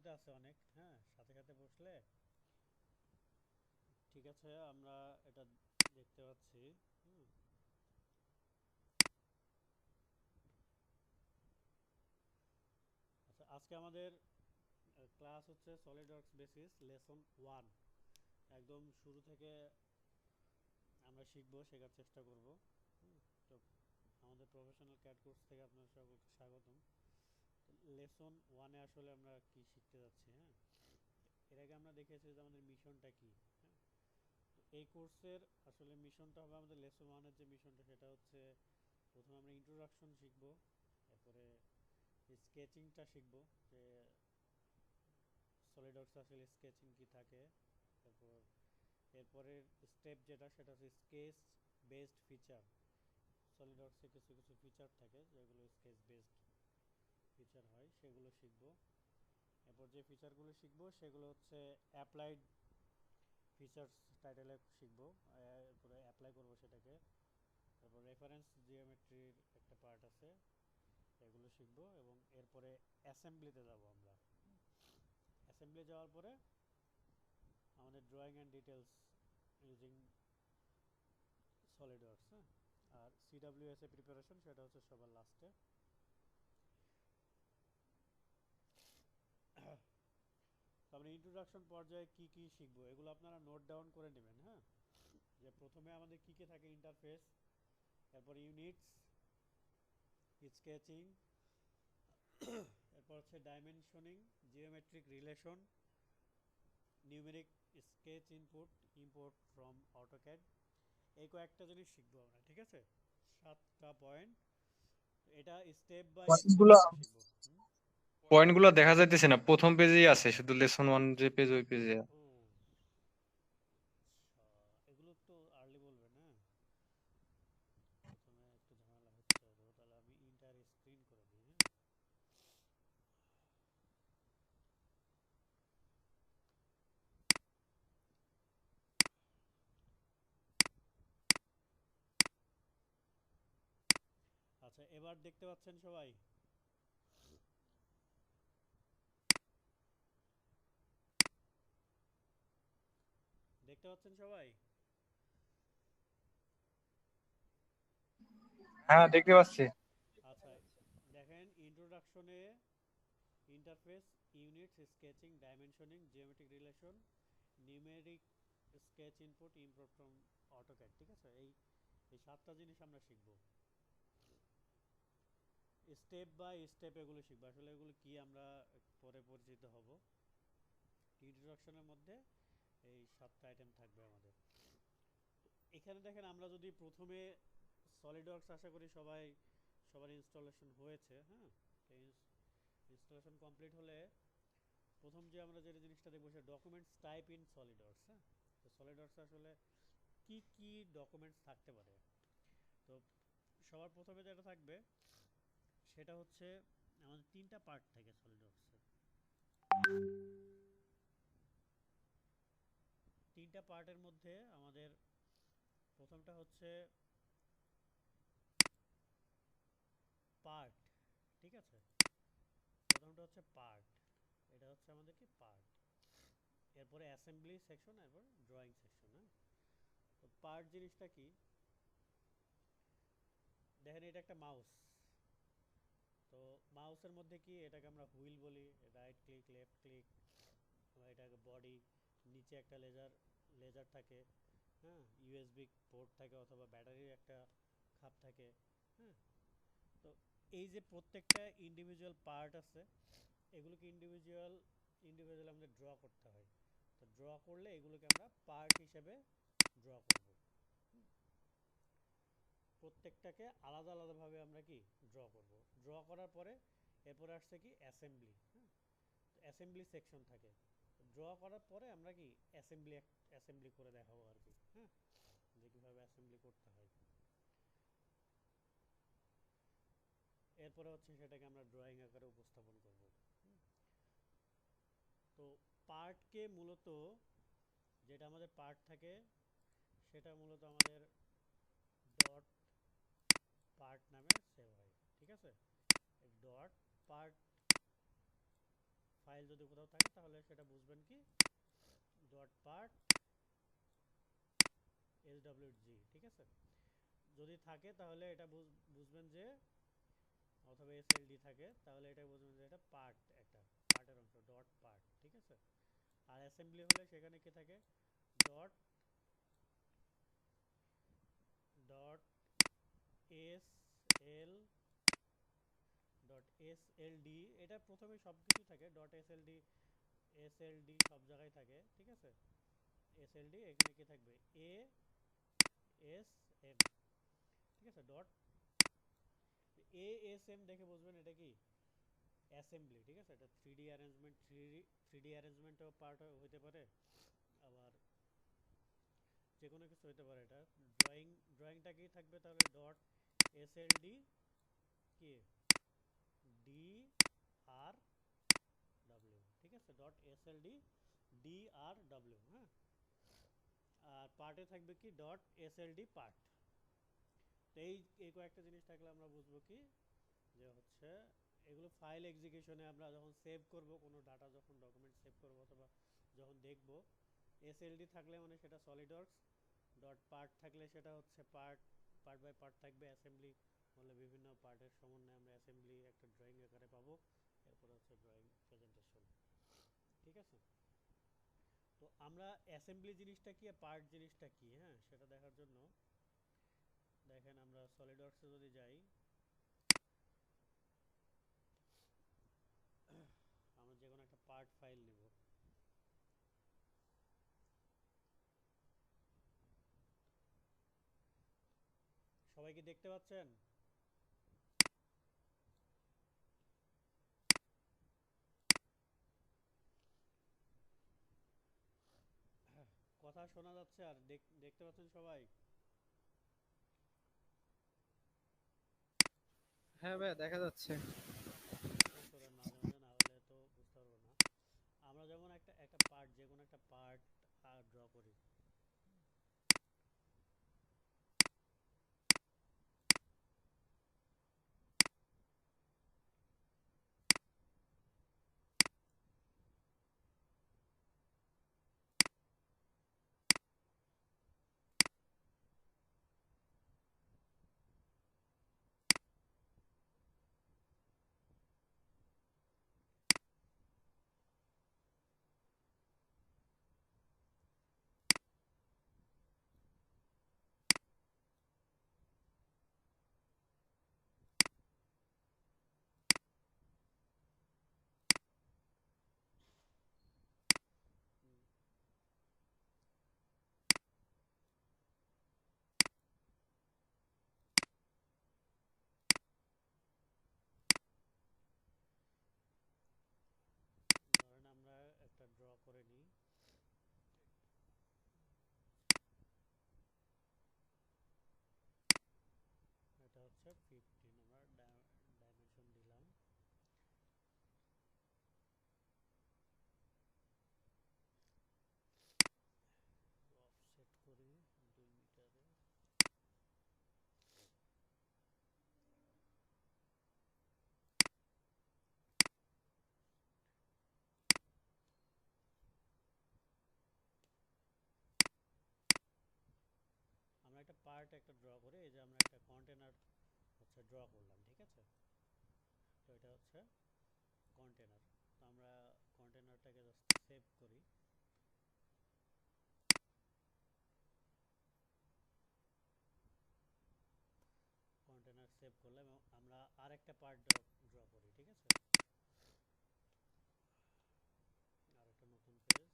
প্রস্তুতি আছে অনেক, হ্যাঁ, সাথে সাথে বসলে ঠিক আছে। আমরা এটা দেখতে পাচ্ছি। হুম। আচ্ছা, আজকে আমাদের ক্লাস হচ্ছে সলিডওয়ার্কস বেসিস লেসন 1। একদম শুরু থেকে আমরা শিখবো, শেখার চেষ্টা করব। হুম। তো আমাদের প্রফেশনাল ক্যাড কোর্স থেকে আপনাদের সকলকে স্বাগতম। লেসন 1-এ আসলে আমরা কি শিখতে যাচ্ছি, হ্যাঁ। এর আগে আমরা দেখেছি যে আমাদের মিশনটা কি, হ্যাঁ। তো এই কোর্সের আসলে মিশনটা হবে, আমাদের লেসন 1-এর যে মিশনটা সেটা হচ্ছে প্রথমে আমরা ইন্ট্রোডাকশন শিখবো, এরপরে স্কেচিংটা শিখবো, যে সলিডওয়ার্কস আসলে স্কেচিং কি থাকে। তারপর এরপরের স্টেপ যেটা সেটা হচ্ছে স্কেচ বেসড ফিচার। সলিডওয়ার্কসে কিছু কিছু ফিচার থাকে যেগুলো স্কেচ বেসড ফিচার হয়, সেগুলো শিখবো। এরপর যে ফিচারগুলো শিখবো সেগুলো হচ্ছে অ্যাপ্লাইড ফিচার্স টাইটেলে শিখবো। এরপরে অ্যাপ্লাই করবো সেটাকে। তারপর রেফারেন্স জিওমেট্রির একটা পার্ট আছে, এগুলো শিখবো। এবং এরপরে অ্যাসেম্বলিতে যাব আমরা। অ্যাসেম্বলি যাওয়ার পরে আমাদের drawing and details using SolidWorks, হ্যাঁ। আর সিডাব্লিউএস এ প্রিপারেশন সেটা হচ্ছে সবার লাস্টে। তো আমরা ইন্ট্রোডাকশন পর্যায়ে কি কি শিখবো এগুলো আপনারা নোট ডাউন করে নেবেন, হ্যাঁ। যে প্রথমে আমাদের কি কি থাকে, ইন্টারফেস, এরপর ইউনিটস, স্কেচিং, এরপর হচ্ছে dimensioning, geometric relation, numeric sketch input, import from AutoCAD. এই কয়েকটা জিনিস শিখবো আমরা, ঠিক আছে। 7টা পয়েন্ট, এটা স্টেপ বাই স্টেপ পয়েন্টগুলো আমরা শিখবো। হুম। পয়েন্টগুলো দেখা যাইতেছে না, প্রথম পেজেই আছে শুধু লেসন ওয়ান যে পেজ ওই পেজে। ও আচ্ছা, এগুলো তো আর্লি বলবে না, প্রথমে একটু ঝামেলা হচ্ছে। তো তাহলে আমি ইন্টার স্ক্রিন করে দিই, হ্যাঁ। আচ্ছা, এবার দেখতে পাচ্ছেন সবাই? দেখতে পাচ্ছেন সবাই? হ্যাঁ, দেখতে পাচ্ছি। আচ্ছা, দেখেন ইন্ট্রোডাকশনে interface, units, sketching, dimensioning, geometric relation, numeric sketch input, import from AutoCAD, ঠিক আছে। এই এই 7টা জিনিস আমরা শিখব। স্টেপ বাই স্টেপ এগুলো শিখবো। আসলে এগুলো কি আমরা পরে পরিচিত হব। ইন্ট্রোডাকশনের মধ্যে এই 7টা আইটেম থাকবে আমাদের। এখানে দেখেন, আমরা যদি প্রথমে সলিডওয়ার্কস, আশা করি সবার ইনস্টলেশন হয়েছে, হ্যাঁ। ইনস্টলেশন কমপ্লিট হলে প্রথম যে আমরা যে জিনিসটা দেখবো সে ডকুমেন্টস টাইপ ইন সলিডওয়ার্কস, হ্যাঁ। তো সলিডওয়ার্কস আসলে কি কি ডকুমেন্টস থাকতে পারে। তো সবার প্রথমে যেটা থাকবে সেটা হচ্ছে, আমাদের 3টা পার্ট থাকে সলিডওয়ার্কসের। 3টা পার্টের মধ্যে আমাদের প্রথমটা হচ্ছে পার্ট, ঠিক আছে। প্রথমটা হচ্ছে পার্ট, এটা হচ্ছে আমাদের কি পার্ট। এরপরে অ্যাসেম্বলি সেকশন, এরপর ড্রয়িং সেকশন, হ্যাঁ। তো পার্ট জিনিসটা কি, দেখেন এটা একটা মাউস। তো মাউসের মধ্যে কি, এটাকে আমরা হুইল বলি, রাইট ক্লিক, লেফট ক্লিক, এটাকে বডি, নিচে একটা লেজার লেজার থাকে, হ্যাঁ। ইউএসবি পোর্ট থাকে অথবা ব্যাটারির একটা খাপ থাকে, হ্যাঁ। তো এই যে প্রত্যেকটা ইন্ডিভিজুয়াল পার্ট আছে, এগুলোকে ইন্ডিভিজুয়াল আমাদের ড্র করতে হয়। তো ড্র করলে এগুলোকে আমরা পার্ট হিসেবে ড্র করব। প্রত্যেকটাকে আলাদা আলাদাভাবে আমরা কি ড্র করব। ড্র করার পরে এরপরে আসছে কি অ্যাসেম্বলি, হ্যাঁ। অ্যাসেম্বলি সেকশন থাকে। ড্র করার পরে আমরা কি অ্যাসেম্বলি করে দেখাবো আর কি, হ্যাঁ, যে কীভাবে অ্যাসেম্বলি করতে হয়। এরপরে হচ্ছে সেটাকে আমরা ড্রয়িং আকারে উপস্থাপন করব। তো পার্টকে মূলত, যেটা আমাদের পার্ট থাকে সেটা মূলত আমাদের ডট পার্ট নামে সেভ হয়, ঠিক আছে। ডট পার্ট ফাইল যদি কোথাও থাকে তাহলে সেটা বুঝবেন কি ডট পার্ট এসডব্লিউজি, ঠিক আছে। যদি থাকে তাহলে এটা বুঝবেন যে, অথবা এসএলডি থাকে তাহলে এটা বুঝবেন যে এটা পার্ট, একটা পার্টের অংশ, ডট পার্ট, ঠিক আছে। আর অ্যাসেম্বলি হলে সেখানে কি থাকে, dot dot S L dot S L D, এটা প্রথমে সব কিছু থাকে, dot S L D, S L D সব জায়গায় থাকে, ঠিক আছে। এস এল ডি এখানে কি থাকবে, এ এস এম, ঠিক আছে। ডট এ এস এম দেখে বুঝবেন এটা কি অ্যাসেম্বলি, ঠিক আছে। এটা থ্রি ডি অ্যারেঞ্জমেন্টও পার্ট হইতে পারে, আবার যে কোনো কিছু হইতে পারে। এটা ড্রয়িংটা কি থাকবে তাহলে, ডট এস এল ডি কি ডি আর ডাব্লিউ, ঠিক আছে। Dot S L D D R W, হ্যাঁ। আর পার্টে থাকবে কি dot S L D part. তো এই কয়েকটা জিনিস থাকলে আমরা বুঝবো কি যে হচ্ছে এগুলো ফাইল এক্সিকিউশনে আমরা যখন সেভ করব, কোনো ডাটা যখন ডকুমেন্ট সেভ করব অথবা যখন দেখব, এসএলডি থাকলে মানে সেটা সলিডওয়ার্কস, ডট পার্ট থাকলে সেটা হচ্ছে পার্ট, পার্ট বাই পার্ট থাকবে। অ্যাসেম্বলি হলে বিভিন্ন পার্টের সমন্বয়ে আমরা অ্যাসেম্বলি একটা ড্রয়িং আকারে পাবো, এরপর হচ্ছে ড্রয়িং প্রেজেন্টেশন, ঠিক আছে। তো আমরা অ্যাসেম্বলি জিনিসটা কি আর পার্ট জিনিসটা কি, হ্যাঁ, সেটা দেখার জন্য দেখেন আমরা সলিডওয়ার্কসে যদি যাই, আমরা যে কোনো একটা পার্ট ফাইল নেব। সবাই কি দেখতে পাচ্ছেন? কথা শোনা যাচ্ছে আর দেখতে পাচ্ছেন সবাই? হ্যাঁ ভাইয়া, দেখা যাচ্ছে। মেসেজ করেন মাঝে মাঝে, না হলে তো বুঝতে পারবো না। আমরা যেমন একটা একটা পার্ট, যে কোনো একটা পার্ট ড্র করি। ধরেন আমরা একটা ড্র করে নিই, এটা হচ্ছে 15, আমরা ডাইমেনশন দিলাম, অফসেট করি 2 মিটারে। আমরা একটা পার্ট একটা ড্র করে, এই যে আমরা একটা কন্টেনার হচ্ছে ড্র করলাম, ঠিক আছে। তো এটা হচ্ছে কন্টেনার। তো আমরা কন্টেনারটাকে জাস্ট সেভ করি। কন্টেনার সেভ করলাম এবং আমরা আরেকটা পার্ট ড্র করি, ঠিক আছে। আরেকটা নতুন পেজ।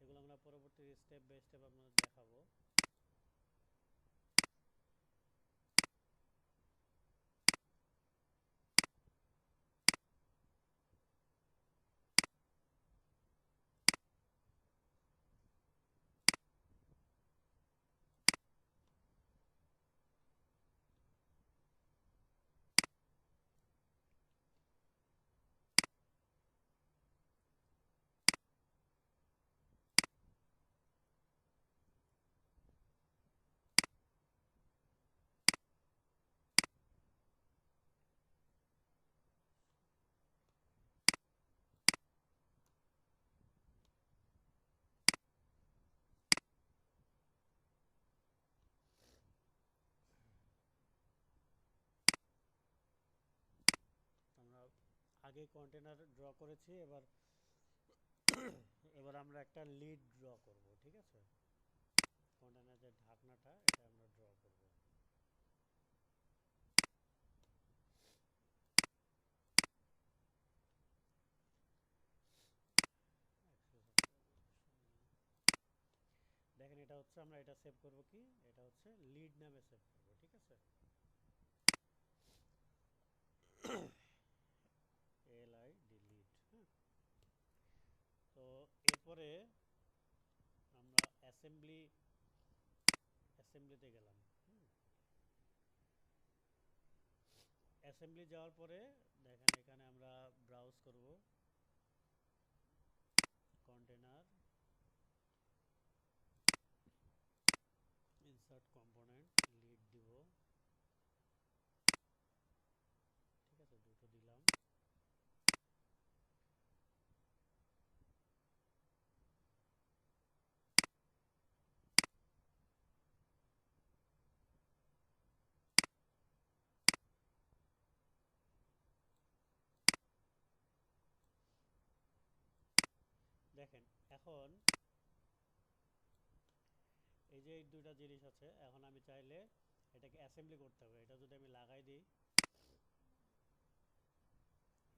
এগুলো আমরা পরবর্তী স্টেপ বাই স্টেপ আপনাদের দেখাবো। আগে কন্টেনার ড্র করেছি, এবার এবার আমরা একটা লিড ড্র করব, ঠিক আছে? কন্টেনার যে ঢাকনাটা এটা আমরা ড্র করব। দেখেন এটা হচ্ছে, আমরা এটা সেভ করব কি, এটা হচ্ছে লিড নামে সেভ করব, ঠিক আছে? LID lead. হ্যাঁ, তো এরপরে আমরা অ্যাসেম্বলিতে গেলাম। অ্যাসেম্বলি যাওয়ার পরে দেখেন এখানে আমরা ব্রাউজ করব, কন্টেনার, ইনসার্ট কম্পোনেন্ট, লিড দিব, ঠিক আছে? দুটো দিলাম। দেখেন এখন এই যে এই দুইটা জিনিস আছে, এখন আমি চাইলে এটাকে অ্যাসেম্বলি করতে হবে। এটা যদি আমি লাগাই দিই,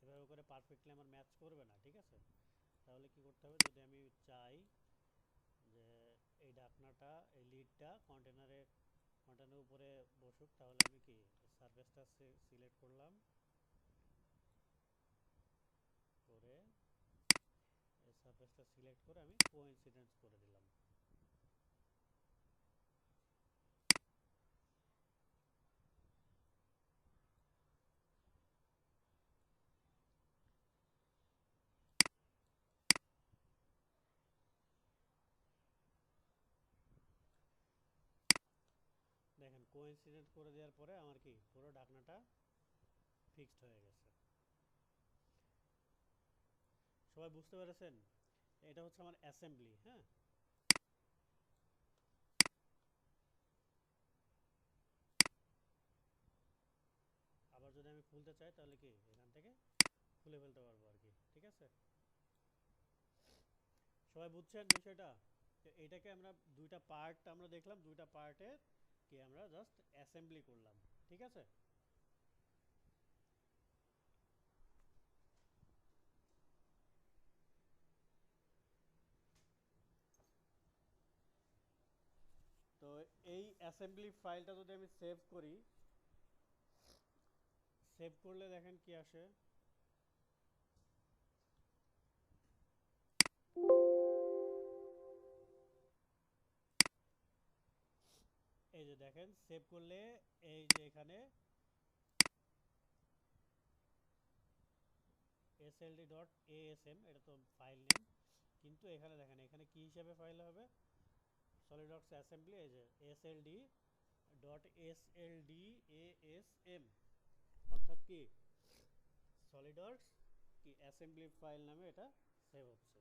এভাবে করে পারফেক্টলি আমার ম্যাচ করবে না, ঠিক আছে? তাহলে কি করতে হবে, যদি আমি চাই যে এই ঢাকনাটা, এই লিডটা কন্টেনারের উপরে বসুক, তাহলে আমি কি সারফেসটা সিলেক্ট করলাম, করে এই সারফেসটা সিলেক্ট করে আমি কোইন্সিডেন্স করে দিলাম। দেখেন কোইন্সিডেন্ট করে দেওয়ার পরে আমার কি পুরো ঢাকনাটা ফিক্সড হয়ে গেছে। সবাই বুঝতে পেরেছেন? এটা হচ্ছে আমার অ্যাসেম্বলি। হ্যাঁ, আবার যদি আমি খুলতে চাই তাহলে কি এখান থেকে খুলে ফেলতে পারবো আর কি, ঠিক আছে? সবাই বুঝছেন বিষয়টা? তো এটাকে আমরা দুইটা পার্ট আমরা দেখলাম, দুইটা পার্টে কি আমরা জাস্ট অ্যাসেম্বলি করলাম, ঠিক আছে? তো এই অ্যাসেম্বলি ফাইলটা যদি আমি সেভ করি, সেভ করলে দেখেন কি আসে। এই যে দেখেন সেভ করলে এই যে এখানে sld.asm, এটা তো ফাইল নেম, কিন্তু এখানে দেখেন এখানে কি হিসাবে ফাইল হবে, সলিডওয়ার্কস অ্যাসেম্বলি, এই যে sld.sldasm, অর্থাৎ কি সলিডওয়ার্কস কি অ্যাসেম্বলি ফাইল নামে এটা সেভ হচ্ছে।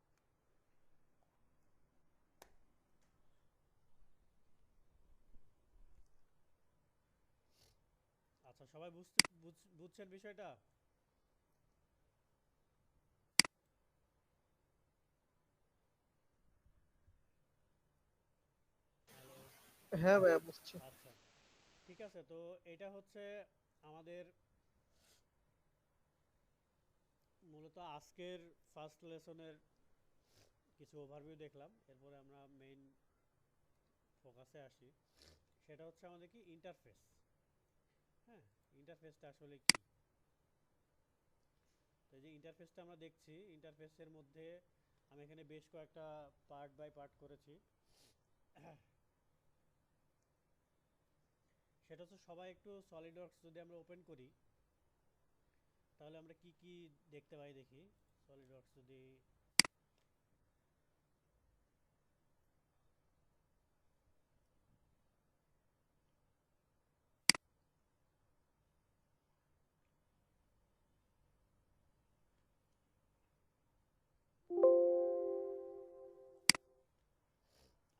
আচ্ছা, সবাই বুঝছেন বিষয়টা? হ্যালো। হ্যাঁ ভাইয়া বুঝছি। আচ্ছা, ঠিক আছে। তো এটা হচ্ছে আমাদের মূলত আজকের ফার্স্ট লেসনের কিছু ওভারভিউ দেখলাম। এরপরে আমরা মেইন ফোকাসে আসি। সেটা হচ্ছে আমাদের কি ইন্টারফেস। হ্যাঁ, ইন্টারফেসটা আসলে কি? তো এই যে ইন্টারফেসটা আমরা দেখছি, ইন্টারফেসের মধ্যে আমি এখানে বেশ কয়েকটা পার্ট বাই পার্ট করেছি। সেটা হচ্ছে সবাই একটু সলিডওয়ার্কস যদি আমরা ওপেন করি, তাহলে আমরা কি কি দেখতে পাই দেখি। সলিডওয়ার্কস যদি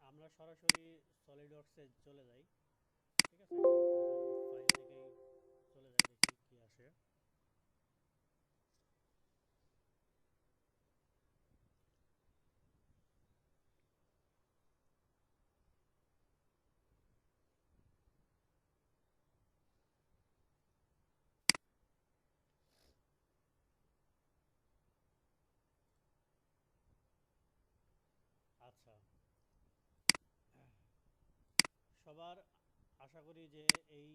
আমরা সরাসরি সলিডওয়ার্কসে চলে যাই, ঠিক আছে? একদম প্রথম ফাইল থেকেই চলে যাই, দেখি কি আসে। আশা করি যে এই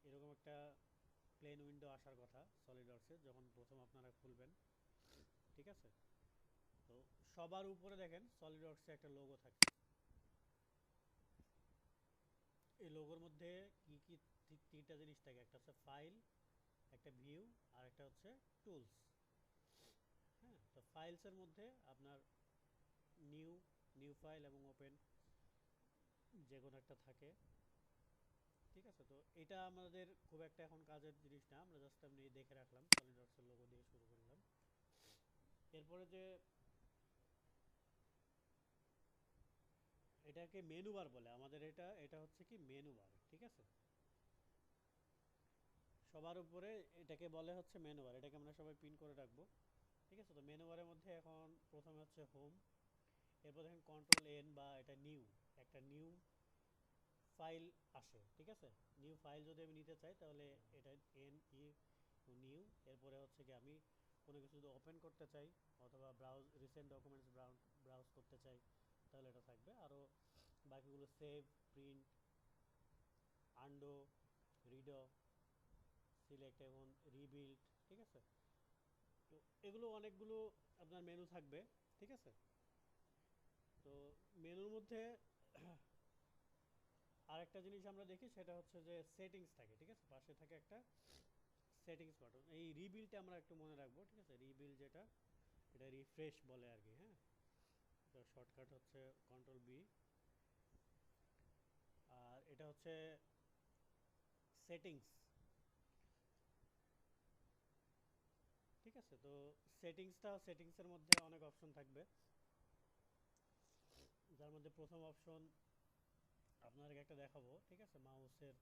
এরকম একটা প্লেন উইন্ডো আসার কথা সলিডওয়ার্কসে যখন প্রথম আপনারা খুলবেন, ঠিক আছে? তো সবার উপরে দেখেন সলিডওয়ার্কসে একটা লোগো থাকে। এই লোগোর মধ্যে কি কি তিনটা জিনিস থাকে, একটা হচ্ছে ফাইল, একটা ভিউ, আর একটা হচ্ছে টুলস। হ্যাঁ, তো ফাইলসের মধ্যে আপনার নিউ নিউ ফাইল এবং ওপেন যে কোনো একটা থাকে, ঠিক আছে? তো এটা আমাদের খুব একটা এখন কাজের জিনিস না, আমরা জাস্ট এমনি দেখে রাখলাম, সলিডওয়ার্কসের লোগো দিয়ে শুরু করলাম। এরপরে যে এটাকে মেনু বার বলে আমাদের, এটা এটা হচ্ছে কি মেনু বার, ঠিক আছে? সবার উপরে এটাকে বলে হচ্ছে মেনু বার, এটাকে আমরা সবাই পিন করে রাখবো, ঠিক আছে? তো মেনু বারের মধ্যে এখন প্রথমে হচ্ছে হোম, এরপর দেখেন কন্ট্রোল এন বা এটা নিউ, একটা নিউ ফাইল আসে, ঠিক আছে? নিউ ফাইল যদি আমি নিতে চাই তাহলে এটা এন ই নিউ, এরপরে হচ্ছে কি আমি কোনো কিছু যদি ওপেন করতে চাই অথবা ব্রাউজ রিসেন্ট ডকুমেন্টস ব্রাউজ করতে চাই তাহলে এটা থাকবে। আরও বাকিগুলো সেভ, প্রিন্ট, আন্ডো, রিডো, সিলেক্ট এবং রিবিল্ড, ঠিক আছে? তো এগুলো অনেকগুলো আপনার মেনু থাকবে, ঠিক আছে? তো মেনুর মধ্যে আরেকটা জিনিস আমরা দেখি সেটা হচ্ছে যে সেটিংস থাকে, ঠিক আছে? পাশে থাকে একটা সেটিংস বাটন, এই রিবিল্ডটা আমরা একটু মনে রাখবো, ঠিক আছে? রিবিল্ড যেটা, এটা রিফ্রেশ বলে আর কি। হ্যাঁ, তো শর্টকাট হচ্ছে কন্ট্রোল বি, আর এটা হচ্ছে সেটিংস, ঠিক আছে? তো সেটিংসের মধ্যে অনেক অপশন থাকবে, যার মধ্যে প্রথম অপশন আপনাদেরকে একটা দেখাবো, ঠিক আছে? মাউসের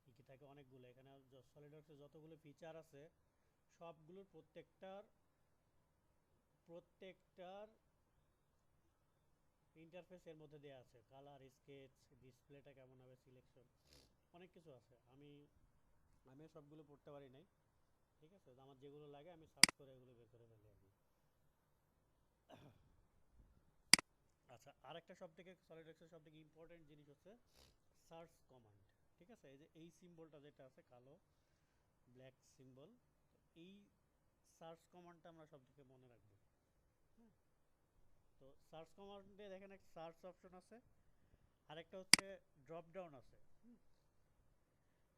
কি কি থাকে অনেকগুলো, এখানে সলিডওয়ার্কসে যতগুলো ফিচার আছে সবগুলোর প্রত্যেকটার ইন্টারফেস এর মধ্যে দেওয়া আছে, কালার, স্কেচ, ডিসপ্লেটা কেমন হবে, সিলেকশন, অনেক কিছু আছে। আমি সবগুলো পড়তে পারি নাই, ঠিক আছে? তো আমার যেগুলো লাগে আমি সার্চ করে এগুলো বের করে ফেলি আর কি। আচ্ছা, আরেকটা সবথেকে সলিডওয়ার্কসের সবথেকে ইম্পর্টেন্ট জিনিস হচ্ছে সার্চ কমান্ড, ঠিক আছে? এই যে এই সিম্বলটা যেটা আছে কালো ব্ল্যাক সিম্বল, এই সার্চ কমান্ডটা আমরা সবথেকে মনে রাখবো। হ্যাঁ, তো সার্চ কমান্ডে দেখেন একটা সার্চ অপশন আছে, আরেকটা হচ্ছে ড্রপ ডাউন আছে।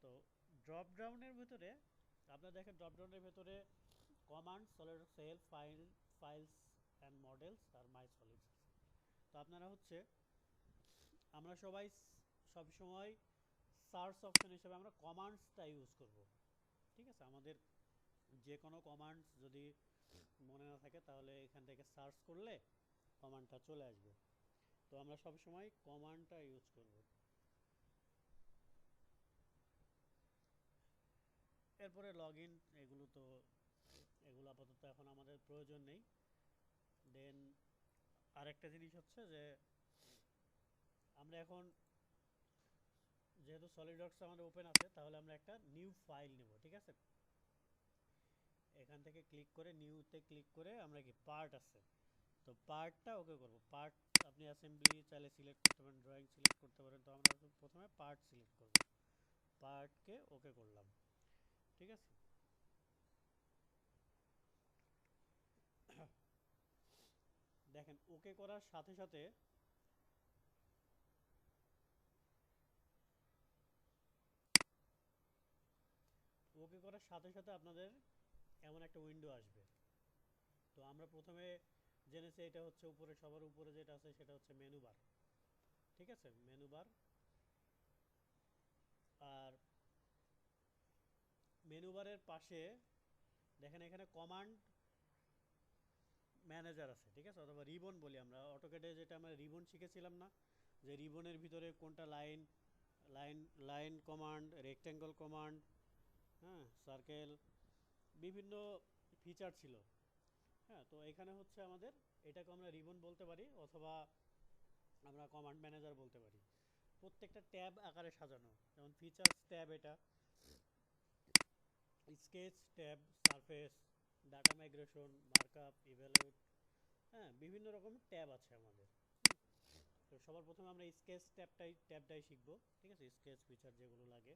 তো ড্রপ ডাউনের ভিতরে আপনারা দেখেন, ড্রপ ডাউনের ভিতরে command, SolidWorks help, files and models আর মাই সলিডস আছে। তো আপনারা হচ্ছে আমরা সবাই সবসময় সার্চ অপশন হিসেবে আমরা কমান্ডসটা ইউজ করব, ঠিক আছে? আমাদের যে কোনো কমান্ডস যদি মনে না থাকে তাহলে এখান থেকে সার্চ করলে কমান্ডটা চলে আসবে। তো আমরা সবসময় কমান্ডটা ইউজ করব। এরপরে লগ ইন, এগুলো আপাতত এখন আমাদের প্রয়োজন নেই। দেন আরেকটা জিনিস হচ্ছে যে আমরা এখন যেহেতু সলিডওয়ার্কস আমাদের ওপেন আছে তাহলে আমরা একটা নিউ ফাইল নেব, ঠিক আছে? এখান থেকে ক্লিক করে নিউতে ক্লিক করে আমরা কি পার্ট আছে, তো পার্টটা ওকে করব। পার্ট আপনি অ্যাসেম্বলি চাইলে সিলেক্ট করতে পারেন, ড্রয়িং সিলেক্ট করতে পারেন, তো আমরা প্রথমে পার্ট সিলেক্ট করব, পার্টকে ওকে করলাম, ঠিক আছে? দেখেন ওকে করার সাথে সাথে আপনাদের এমন একটা উইন্ডো আসবে। তো আমরা প্রথমে জেনেছি এটা হচ্ছে উপরে, সবার উপরে যেটা আছে সেটা হচ্ছে মেনু বার, ঠিক আছে? মেনু বার, আর মেনু বারের পাশে দেখেন এখানে কমান্ড ম্যানেজার আছে, ঠিক আছে? অথবা রিবন বলি আমরা, অটোক্যাডে যেটা আমরা রিবন শিখেছিলাম না, যে রিবনের ভিতরে কোনটা line line line command, rectangle command, হ্যাঁ, সার্কেল, বিভিন্ন ফিচার ছিল। হ্যাঁ, তো এখানে হচ্ছে আমাদের এটাকে আমরা রিবন বলতে পারি অথবা আমরা কমান্ড ম্যানেজার বলতে পারি। প্রত্যেকটা ট্যাব আকারে সাজানো, যেমন ফিচার্স ট্যাব, এটা sketch tab, surface, data migration, markup, evaluate, হ্যাঁ, বিভিন্ন রকমের ট্যাব আছে আমাদের। তো সবার প্রথমে আমরা স্কেচ ট্যাবটাই শিখবো, ঠিক আছে। স্কেচ ফিচার যেগুলো লাগে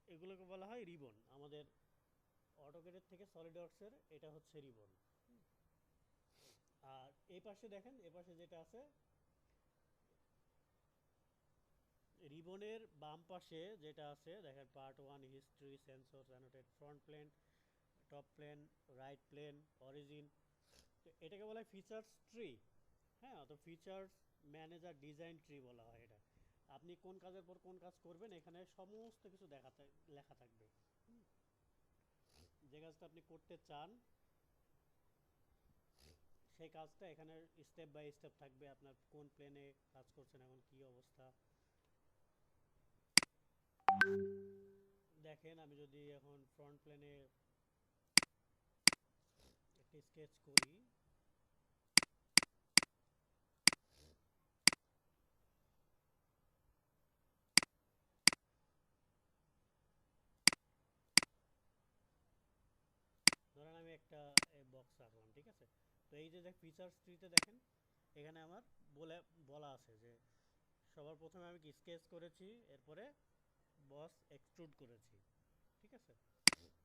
এগুলোকে বলা হয় রিবন। আমাদের অটোক্যাডের থেকে সলিডওয়ার্কসের এটা হচ্ছে রিবন। আর এই পাশে দেখেন, এ পাশে যেটা আছে রিবনের বাম পাশে যেটা আছে দেখেন, part 1 history, sensor, annotate, front plane, top plane, right plane, origin. তো এটাকে বলা হয় ফিচার্স ট্রি। হ্যাঁ, তো ফিচার্স ম্যানেজার ডিজাইন ট্রি বলা হয় এটা। আপনি কোন কাজের পর কোন কাজ করবেন এখানে সমস্ত কিছু লেখা থাকবে। যে কাজটা আপনি করতে চান সেই কাজটা এখানে স্টেপ বাই স্টেপ থাকবে। আপনার কোন প্লেনে কাজ করছেন, এখন কি অবস্থা। দেখেন আমি যদি এখন ফ্রন্ট প্লেনে একটা স্কেচ করি, ধরেন আমি একটা বক্স আঁকলাম, ঠিক আছে। তো এই যে ফিচার্স ট্রিতে দেখেন এখানে আমার বলা আছে যে সবার প্রথমে আমি কি স্কেচ করেছি, এরপরে বস এক্সট্রুড করেছি, ঠিক আছে।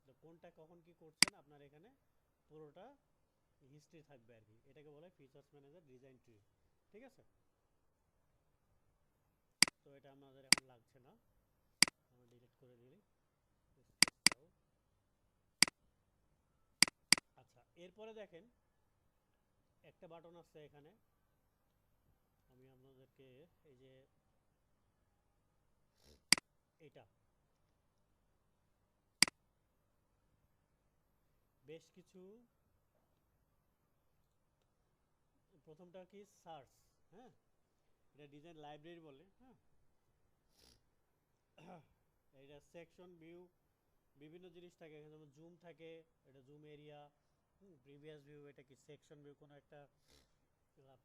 তো কোনটা কখন কি করছেন আপনার এখানে পুরোটা হিস্ট্রি থাকবে আর কি। এটাকে বলে ফিচার্স ম্যানেজার ডিজাইন ট্রি, ঠিক আছে। তো এটা আমাদের এখন লাগছে না, আমরা ডিলিট করে দিই স্কেচটাও। আচ্ছা, এরপরে দেখেন একটা বাটন আছে এখানে। আমি আপনাদেরকে এই যে এটা বেশ কিছু, প্রথমটা কি সার্চ, হ্যাঁ, এটা ডিজাইন লাইব্রেরি বলে। হ্যাঁ, এটা সেকশন ভিউ, বিভিন্ন জিনিস থাকে এখানে, যেমন জুম থাকে, এটা জুম এরিয়া, প্রিভিয়াস ভিউ, এটা কি সেকশন ভিউ, কোনো একটা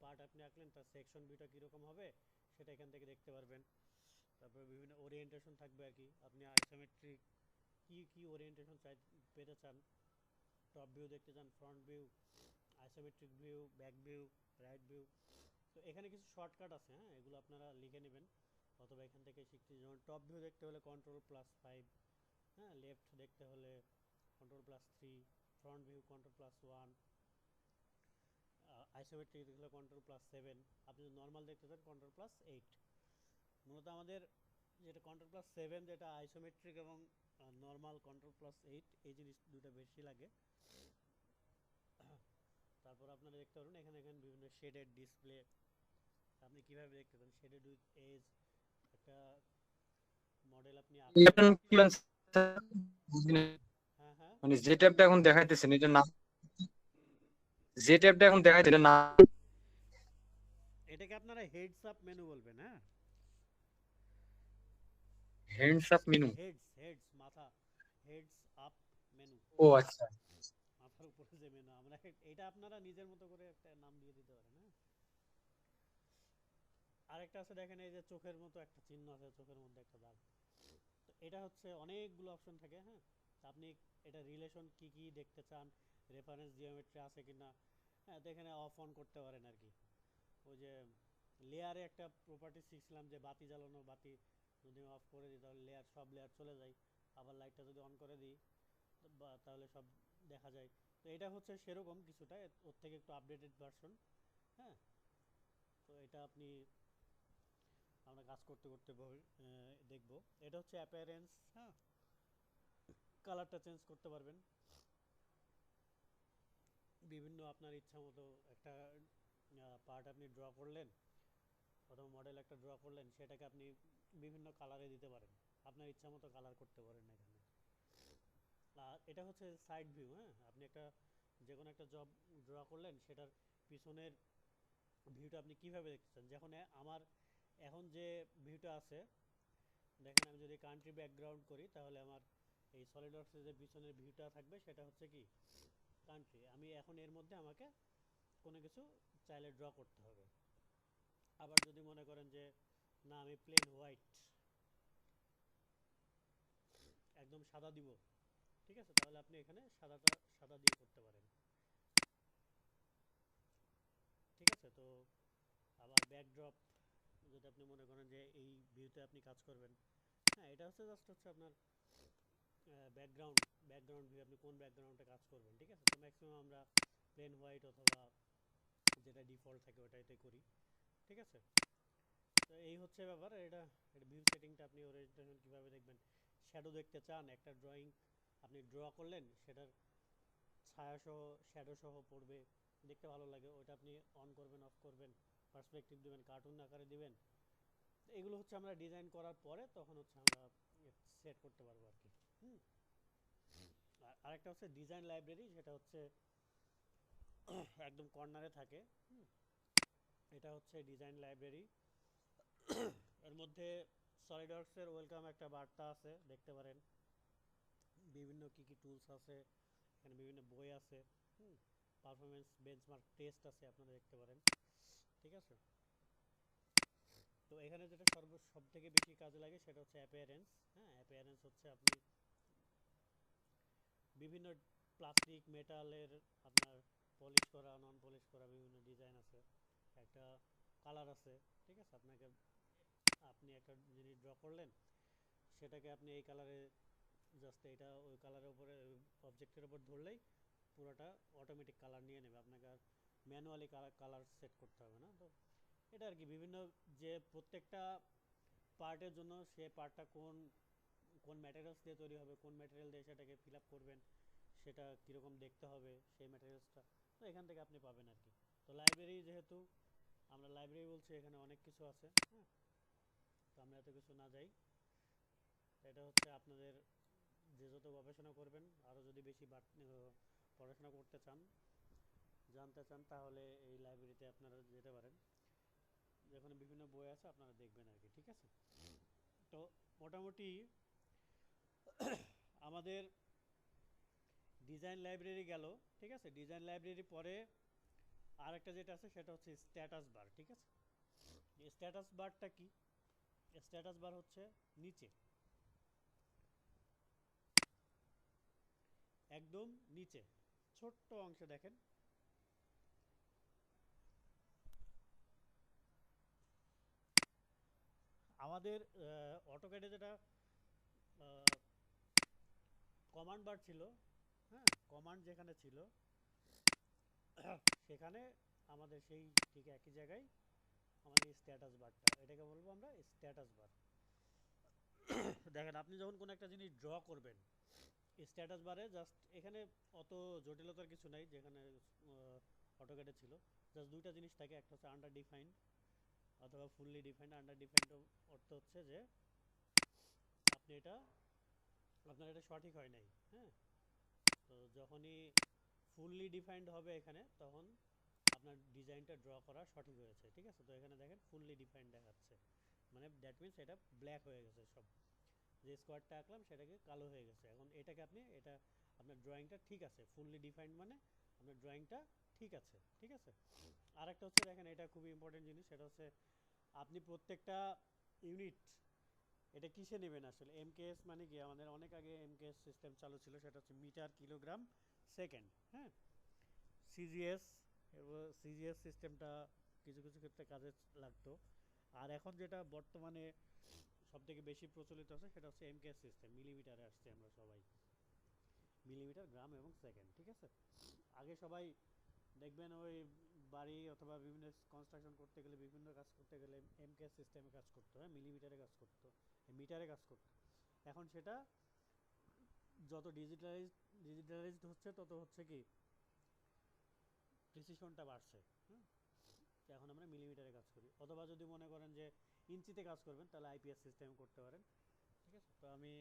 পার্ট আপনি আঁকলেন তার সেকশন ভিউটা কীরকম হবে সেটা এখান থেকে দেখতে পারবেন। তারপরে বিভিন্ন ওরিয়েন্টেশন থাকবে আর কি, আপনি আইসোমেট্রিক কি কি ওরিয়েন্টেশন পেতে চান, টপ ভিউ দেখতে চান, front view, isometric view, back view, right view. তো এখানে কিছু শর্টকাট আছে, হ্যাঁ, এগুলো আপনারা লিখে নেবেন অথবা এখান থেকে শিখতে। যেমন টপ ভিউ দেখতে হলে Ctrl+5, হ্যাঁ, লেফট দেখতে হলে Ctrl+3, front view Ctrl+1, isometric দেখতে হলে Ctrl+7, আপনি যদি নর্মাল দেখতে চান Ctrl+8। মূলত আমাদের যেটা Ctrl+7 যেটা আইসোমেট্রিক এবং নর্মাল Ctrl+8 এই জিনিস দুটো বেশি লাগে। তারপর আপনারা দেখতে পারবেন এখানে এখানে বিভিন্ন শেডেড ডিসপ্লে, আপনি কিভাবে দেখতে পান শেডেড উইথ এজ, একটা মডেল আপনি আঁকলেন। হ্যাঁ হ্যাঁ, মানে যে ট্যাবটা এখন দেখাইতেছেন এটা নাম, যে ট্যাবটা এখন দেখাইতেছেন এটা নাম এটাকে আপনারা হেডস আপ মেনু বলবেন। হ্যাঁ, হ্যান্ডস আপ মেনু। হেডস মাথা, হেডস আপ মেনু, ও আচ্ছা। মাথার উপরে যে মেনু, আমরা এটা আপনারা নিজের মতো করে একটা নাম দিয়ে দিতে পারেন। হ্যাঁ, আরেকটা আছে দেখেন, এই যে চোখের মতো একটা চিহ্ন আছে, চোখের মধ্যে একটা দাগ। তো এটা হচ্ছে অনেকগুলো অপশন থাকে। হ্যাঁ, আপনি এটা রিলেশন কি কি দেখতে চান, রেফারেন্স জিওমেট্রি আছে কিনা, হ্যাঁ, তো এখানে অফ অন করতে পারেন আর কি। ওই যে লেয়ারে একটা প্রপার্টি শিখছিলাম যে বাতি জ্বালানো, বাতি যদি আমি অফ করে দিই তাহলে সব লেয়ার চলে যায়, আবার লাইটটা যদি অন করে দিই তাহলে সব দেখা যায়। তো এটা হচ্ছে সেরকম কিছুটা, ওর থেকে একটু আপডেটেড ভার্সন। হ্যাঁ, তো এটা আমরা কাজ করতে করতে দেখব। এটা হচ্ছে অ্যাপিয়ারেন্স। হ্যাঁ, কালারটা চেঞ্জ করতে পারবেন বিভিন্ন আপনার ইচ্ছা মতো। একটা পার্ট আপনি ড্র করলেন অথবা মডেল একটা ড্র করলেন, সেটাকে আপনি বিভিন্ন কালারে দিতে পারেন, আপনার ইচ্ছা মতো কালার করতে পারেন এখানে। আর এটা হচ্ছে সাইড ভিউ। হ্যাঁ, আপনি একটা যে কোনো একটা জব ড্র করলেন, সেটার পিছনের ভিউটা আপনি কীভাবে দেখতে চান। যখন আমার এখন যে ভিউটা আছে দেখেন, আমি যদি কান্ট্রি ব্যাকগ্রাউন্ড করি তাহলে আমার এই সলিডওয়ার্কসের যে পিছনের ভিউটা থাকবে সেটা হচ্ছে কি কান্ট্রি। আমি এখন এর মধ্যে আমাকে কোনো কিছু চাইলে ড্র করতে হবে। আবার যদি মনে করেন যে না আমি প্লেন হোয়াইট একদম সাদা দিব, ঠিক আছে, তাহলে আপনি এখানে সাদা দিয়ে করতে পারেন, ঠিক আছে। তো আবার আবার ব্যাকড্রপ যদি আপনি মনে করেন যে এই ভিউতে আপনি কাজ করবেন, হ্যাঁ এটা হচ্ছে জাস্ট হচ্ছে আপনার ব্যাকগ্রাউন্ড ব্যাকগ্রাউন্ড ভিউ, আপনি কোন ব্যাকগ্রাউন্ডে কাজ করবেন, ঠিক আছে। তো ম্যাক্সিমাম আমরা প্লেন হোয়াইট অথবা যেটা ডিফল্ট থাকে ওটাইতে করি, ঠিক আছে। তো এই হচ্ছে ব্যাপার। এটা এটা ভিউ সেটিংটা আপনি ওরিয়েন্টেশন কীভাবে দেখবেন, শ্যাডো দেখতে চান, একটা ড্রয়িং আপনি ড্র করলেন, সেটার ছায়াসহ শ্যাডো সহ পড়বে, দেখতে ভালো লাগে, ওইটা আপনি অন করবেন, অফ করবেন, পার্সপেক্টিভ দেবেন, কার্টুন আকারে দিবেন। এগুলো হচ্ছে আমরা ডিজাইন করার পরে তখন হচ্ছে আমরা সেট করতে পারবো আর কি। হুম। আর আরেকটা হচ্ছে ডিজাইন লাইব্রেরি, যেটা হচ্ছে একদম কর্নারে থাকে। হুম। এটা হচ্ছে ডিজাইন লাইব্রেরি। এর মধ্যে সলিডওয়ার্কসের ওয়েলকাম একটা বার্তা আছে, দেখতে পারেন বিভিন্ন কী কী টুলস আছে, এখানে বিভিন্ন বই আছে। হুম। পারফরমেন্স বেঞ্চমার্ক টেস্ট আছে, আপনারা দেখতে পারেন, ঠিক আছে। তো এখানে যেটা সব থেকে বেশি কাজে লাগে সেটা হচ্ছে অ্যাপিয়ারেন্স। হ্যাঁ, অ্যাপিয়ারেন্স হচ্ছে আপনি বিভিন্ন প্লাস্টিক মেটালের আপনার পলিশ করা, নন পলিশ করা বিভিন্ন ডিজাইন আছে, একটা কালার আছে, ঠিক আছে। আপনি একটা জিনিস ড্র করলেন, সেটাকে আপনি এই কালারে জাস্ট এটা ওই কালারের উপরে অবজেক্টের উপর ধরলেই পুরোটা অটোমেটিক কালার নিয়ে নেবে, আপনাকে আর ম্যানুয়ালি কালার সেট করতে হবে না। তো এটা আর কি বিভিন্ন যে প্রত্যেকটা পার্টের জন্য সে পার্টটা কোন কোন ম্যাটেরিয়ালস দিয়ে তৈরি হবে, কোন ম্যাটেরিয়াল দিয়ে সেটাকে ফিল আপ করবেন, সেটা কীরকম দেখতে হবে সেই ম্যাটেরিয়ালসটা, তো এখান থেকে আপনি পাবেন আর কি। তো লাইব্রেরি, যেহেতু আমরা লাইব্রেরি বলছি, এখানে অনেক কিছু আছে। হ্যাঁ, তো আমরা এত কিছু না যাই, এটা হচ্ছে আপনাদের যে যত গবেষণা করবেন, আরও যদি বেশি পড়াশোনা করতে চান, জানতে চান, তাহলে এই লাইব্রেরিতে আপনারা যেতে পারেন, যেখানে বিভিন্ন বই আছে আপনারা দেখবেন আর কি, ঠিক আছে। তো মোটামুটি আমাদের ডিজাইন লাইব্রেরি গেল, ঠিক আছে। ডিজাইন লাইব্রেরি পরে আর একটা যেটা আছে সেটা হচ্ছে স্ট্যাটাস বার, ঠিক আছে। স্ট্যাটাস বারটা কি? স্ট্যাটাস বার হচ্ছে নিচে, একদম নিচে ছোট্ট অংশে দেখেন, আমাদের অটোক্যাডে যেটা কমান্ড বার ছিল, হ্যাঁ কমান্ড যেখানে ছিল সেখানে আমাদের সেই ঠিক একই জায়গায় আমাদের স্ট্যাটাস বারটা, এটাকে বলবো আমরা স্ট্যাটাস বার। দেখেন আপনি যখন কোনো একটা জিনিস ড্র করবেন, স্ট্যাটাস বারে জাস্ট এখানে অত জটিলতার কিছু নাই, যেখানে অটোক্যাডে ছিল। জাস্ট দুইটা জিনিস থাকে, একটা হচ্ছে আন্ডার ডিফাইন্ড অথবা ফুললি ডিফাইন্ড। আন্ডার ডিফাইন্ড অর্থ হচ্ছে যে আপনি আপনার এটা সঠিক হয় নাই, হ্যাঁ। তো যখনই ফুললি ডিফাইন্ড হবে এখানে, তখন আপনার ডিজাইনটা ড্র করা সঠিক হয়েছে, ঠিক আছে। তো এখানে দেখেন ফুললি ডিফাইন্ড দেখাচ্ছে, মানে দ্যাট মিনস এটা ব্ল্যাক হয়ে গেছে, সব যে স্কোয়ারটা আঁকলাম সেটাকে কালো হয়ে গেছে। এখন এটাকে এটা আপনার ড্রয়িংটা ঠিক আছে, ফুললি ডিফাইন্ড মানে আপনার ড্রয়িংটা ঠিক আছে, ঠিক আছে। আর একটা হচ্ছে দেখেন, এটা খুবই ইম্পর্টেন্ট জিনিস, সেটা হচ্ছে আপনি প্রত্যেকটা ইউনিট এটা কিসে নেবেন আসলে। এমকেএস মানে কি, আমাদের অনেক আগে এমকেএস সিস্টেম চালু ছিল, সেটা হচ্ছে মিটার কিলোগ্রাম সেকেন্ড। হ্যাঁ, সিজিএস, এবং সিজিএস সিস্টেমটা কিছু কিছু ক্ষেত্রে কাজে লাগতো। আর এখন যেটা বর্তমানে সবথেকে বেশি প্রচলিত আছে সেটা হচ্ছে এমকেএস সিস্টেম, মিলিমিটারে আসছে আমরা সবাই, মিলিমিটার, গ্রাম এবং সেকেন্ড, ঠিক আছে। আগে সবাই দেখবেন ওই বাড়ি অথবা বিভিন্ন কনস্ট্রাকশন করতে গেলে, বিভিন্ন কাজ করতে গেলে এমকেএস সিস্টেমে কাজ করতো, হ্যাঁ মিলিমিটারে কাজ করতো, মিটারে কাজ করতো। এখন সেটা যত ডিজিটালাইজড হচ্ছে, তত হচ্ছে কি প্রিসিশনটা বাড়ছে। হ্যাঁ, এখন আমরা মিলিমিটারে কাজ করি, অথবা যদি মনে করেন যে ইঞ্চিতে কাজ করবেন, তাহলে আইপিএস সিস্টেম করতে পারেন, ঠিক আছে। তো আমি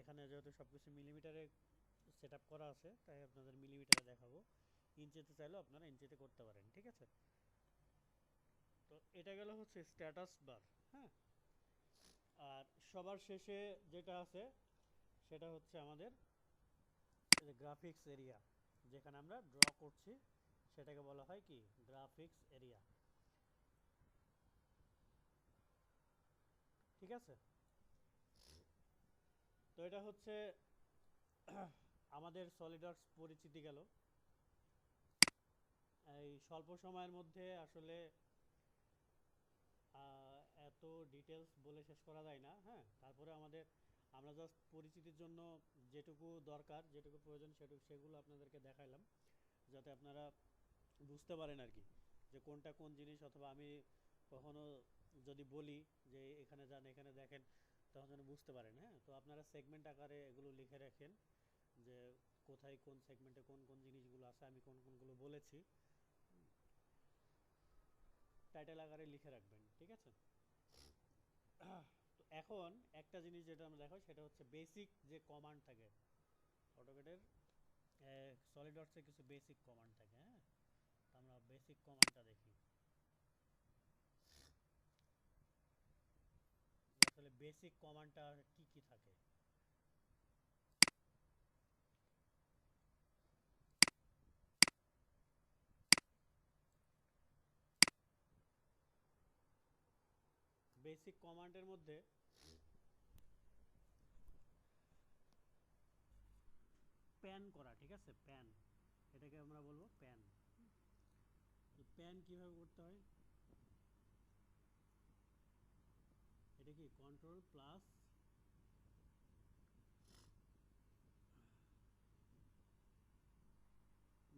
এখানে যেহেতু সব কিছু মিলিমিটারে সেট আপ করা আছে, তাই আপনাদের মিলিমিটারে দেখাবো। ইঞ্চিতে চাইলেও আপনারা ইঞ্চিতে করতে পারেন, ঠিক আছে। তো এটা গেল হচ্ছে স্ট্যাটাস বার। হ্যাঁ, আর সবার শেষে যেটা আছে সেটা হচ্ছে আমাদের গ্রাফিক্স এরিয়া, যেখানে আমরা ড্র করছি, সেটাকে বলা হয় কি গ্রাফিক্স এরিয়া, ঠিক আছে। তো এটা হচ্ছে আমাদের সলিডওয়ার্কস পরিচিতি গেল। এই স্বল্প সময়ের মধ্যে আসলে এত ডিটেলস বলে শেষ করা যায় না, হ্যাঁ। তারপরে আমরা জাস্ট পরিচিতির জন্য যেটুকু দরকার, যেটুকু প্রয়োজন সেগুলো আপনাদেরকে দেখাইলাম, যাতে আপনারা বুঝতে পারেন আর কি, যে কোনটা কোন জিনিস। অথবা আমি কখনো যদি বলি যে এখানে যান, এখানে দেখেন, তখন যেন বুঝতে পারেন, হ্যাঁ। তো আপনারা সেগমেন্ট আকারে এগুলো লিখে রাখেন, যে কোথায় কোন সেগমেন্টে কোন কোন জিনিসগুলো আছে, আমি কোন কোনগুলো বলেছি, টাইটেল আকারে লিখে রাখবেন, ঠিক আছে। তো এখন একটা জিনিস যেটা আমরা দেখো, সেটা হচ্ছে বেসিক যে কমান্ড থাকে অটোক্যাডের, সলিডওয়ার্কসে কিছু বেসিক কমান্ড থাকে, হ্যাঁ। তো আমরা বেসিক কমান্ডটা দেখি, আসলে বেসিক কমান্ডটা কি কি থাকে। বেসিক কমান্ডের মধ্যে প্যান করা, ঠিক আছে, প্যান, এটাকে আমরা বলবো প্যান। প্যান কিভাবে করতে হয়, এটা কি control plus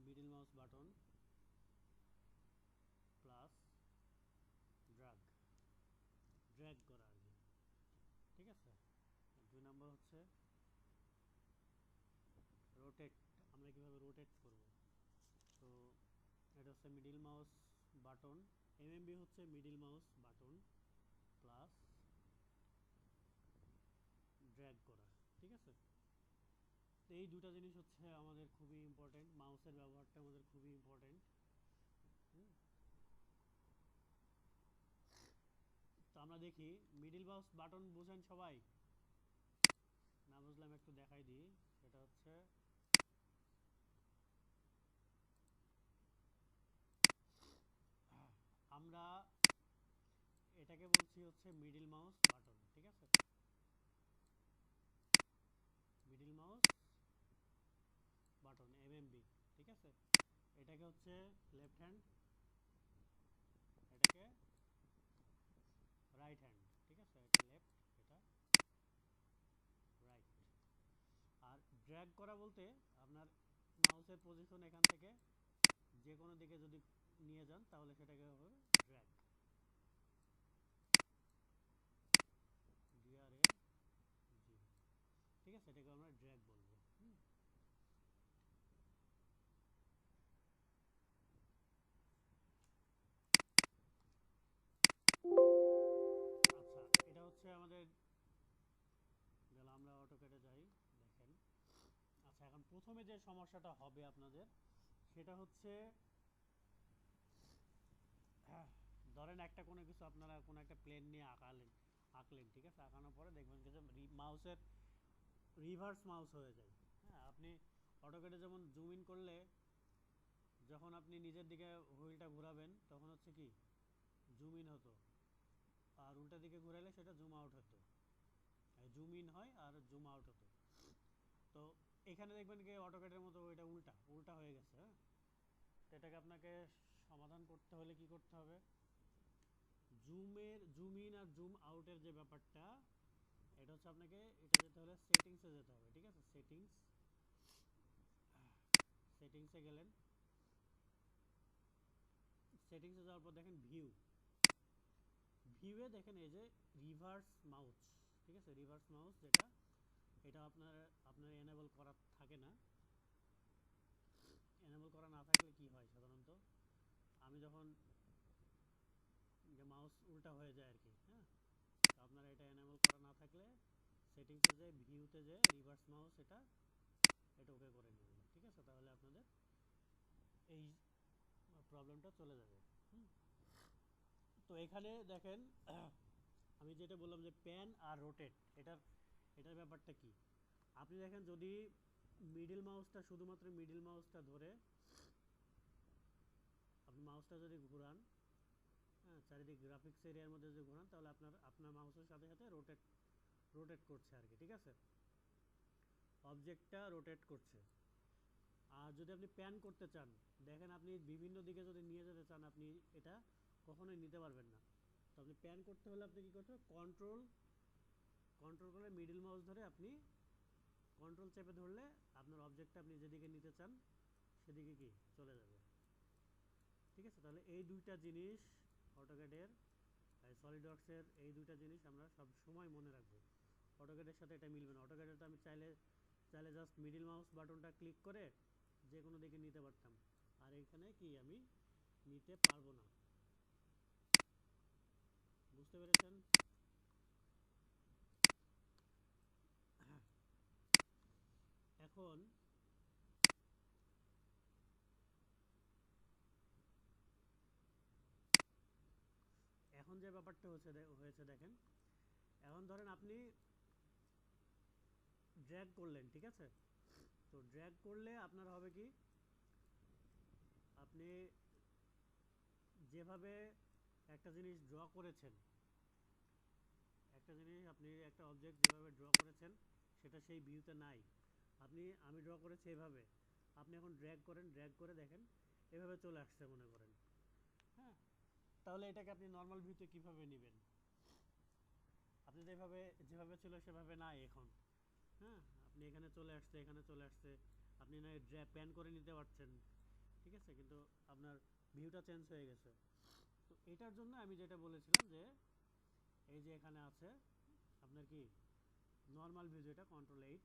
middle mouse button plus drag, drag করা আর কি, ঠিক আছে। 2 নম্বর হচ্ছে রোটেট, আমরা কিভাবে রোটেট করব। তো এটা হচ্ছে মিডল মাউস বাটন, এমএমবি হচ্ছে middle mouse button plus drag করা, ঠিক আছে। তো এই দুটা জিনিস হচ্ছে আমাদের খুবই ইম্পর্টেন্ট, মাউসের ব্যবহারটা আমাদের খুবই ইম্পর্টেন্ট। তো আমরা দেখি মিডল মাউস বাটন বুঝেন সবাই, না বুঝলে আমি একটু দেখাই দিই। সেটা হচ্ছে আমরা এটাকে বলছি হচ্ছে মিডল মাউস বাটন, ঠিক আছে, মিডল মাউস বাটন এমএমবি, ঠিক আছে। এটাকে হচ্ছে লেফট হ্যান্ড, এটাকে রাইট হ্যান্ড, ঠিক আছে, এটা লেফট, এটা রাইট। আর ড্র্যাগ করা বলতে আপনার মাউসের পজিশন এখান থেকে যে কোনো দিকে যদি নিয়ে যান, তাহলে সেটাকে হবে ড্র্যাগ, ডিআরএ জি, ঠিক আছে, এটাকে আমরা ড্র্যাগ বলবো। আচ্ছা, এটা হচ্ছে আমাদের গেল, আমরা অটোক্যাডে যাই, দেখেন। আচ্ছা, এখন প্রথমে যে সমস্যাটা হবে আপনাদের, সেটা হচ্ছে ধরেন একটা কোনো কিছু আপনারা কোনো একটা প্লেন নিয়ে আঁকলেন, ঠিক আছে। আঁকানোর পরে দেখবেন যে মাউসের রিভার্স মাউস হয়ে যায়, হ্যাঁ। আপনি অটোক্যাডে যেমন জুম ইন করলে যখন আপনি নিজের দিকে হুইলটা ঘোরাবেন, তখন হচ্ছে কি জুম ইন হতো, আর উল্টা দিকে ঘুরাইলে সেটা জুম আউট হতো, জুম ইন হয় আর জুম আউট হতো। তো এখানে দেখবেন কি অটোক্যাডের মতো এটা উল্টা উল্টা হয়ে গেছে, হ্যাঁ। তো এটাকে আপনাকে সমাধান করতে হলে কি করতে হবে, জুম ইন আর জুম আউটের যে ব্যাপারটা, এটা হচ্ছে আপনাকে এটা যেতে হলে সেটিংসে যেতে হবে, ঠিক আছে। সেটিংসে গেলেন, সেটিংসে যাওয়ার পর দেখেন ভিউয়ে দেখেন এই যে রিভার্স মাউস, ঠিক আছে, রিভার্স মাউস যেটা, এটা আপনার এনেবল করা থাকে না। এনেবল করা না থাকলে কি হয় সাধারণত, আমি যখন যে মাউস উল্টা হয়ে যায় আর কি, হ্যাঁ। তো আপনারা এটা এনেবল করা না থাকলে সেটিংসে যে ভিউতে যে রিভার্স মাউস, এটা ওকে করে নেবেন, ঠিক আছে। তাহলে আপনাদের এই প্রবলেমটা চলে যাবে। তো এখানে দেখেন আমি যেটা বললাম যে প্যান আর রোটেট, এটার ব্যাপারটা কি, আপনি দেখেন যদি মিডল মাউসটা, শুধুমাত্র মিডল মাউসটা ধরে আপনি মাউসটা যদি ঘুরান, হ্যাঁ, চারিদিকে গ্রাফিক্স এরিয়ার মধ্যে যদি ঘোরান, তাহলে আপনার মাউসের সাথে সাথে রোটেট করছে আর কি, ঠিক আছে, অবজেক্টটা রোটেট করছে। আর যদি আপনি প্যান করতে চান, দেখেন আপনি বিভিন্ন দিকে যদি নিয়ে যেতে চান, আপনি এটা কখনোই নিতে পারবেন না। তো আপনি প্যান করতে হলে আপনি কি করতে হবে, কন্ট্রোল কন্ট্রোল করে মিডল মাউস ধরে আপনি কন্ট্রোল চেপে ধরলে আপনার অবজেক্টটা আপনি যেদিকে নিতে চান সেদিকে কি চলে যাবে। ঠিক আছে, তাহলে এই দুইটা জিনিস অটোক্যাডের সলিডওয়ার্কসের এই দুইটা জিনিস আমরা সব সময় মনে রাখবো। অটোক্যাডের সাথে এটা মিলবে না। অটোক্যাডে তো আমি চাইলে চাইলে জাস্ট মিডল মাউস বাটনটা ক্লিক করে যে কোনো দিকে নিতে পারতাম, আর এখানে কি আমি নিতে পারবো না। বুঝতে পেরেছেন? এখন এখন যে ব্যাপারটা হয়েছে দেখেন, এখন ধরেন আপনি ড্র্যাগ করলেন, ঠিক আছে? তো ড্র্যাগ করলে আপনার হবে কি, আপনি যেভাবে একটা জিনিস ড্র করেছেন, একটা জিনিস আপনি একটা অবজেক্ট যেভাবে ড্র করেছেন সেটা সেই ভিউতে নাই। আমি ড্র করেছি এভাবে, আপনি এখন ড্র্যাগ করেন, ড্র্যাগ করে দেখেন এভাবে চলে আসছে মনে করেন। হ্যাঁ, তাহলে এটাকে আপনি নর্মাল ভিউতে কিভাবে নেবেন? আপনি তো এভাবে যেভাবে ছিল সেভাবে নাই এখন। হ্যাঁ, আপনি এখানে চলে আসছে, এখানে চলে আসছে, আপনি না প্যান করে নিতে পারছেন, ঠিক আছে, কিন্তু আপনার ভিউটা চেঞ্জ হয়ে গেছে। তো এটার জন্য আমি যেটা বলেছিলাম যে এই যে এখানে আছে আপনার কি নর্মাল ভিউ, যেটা কন্ট্রোল 8,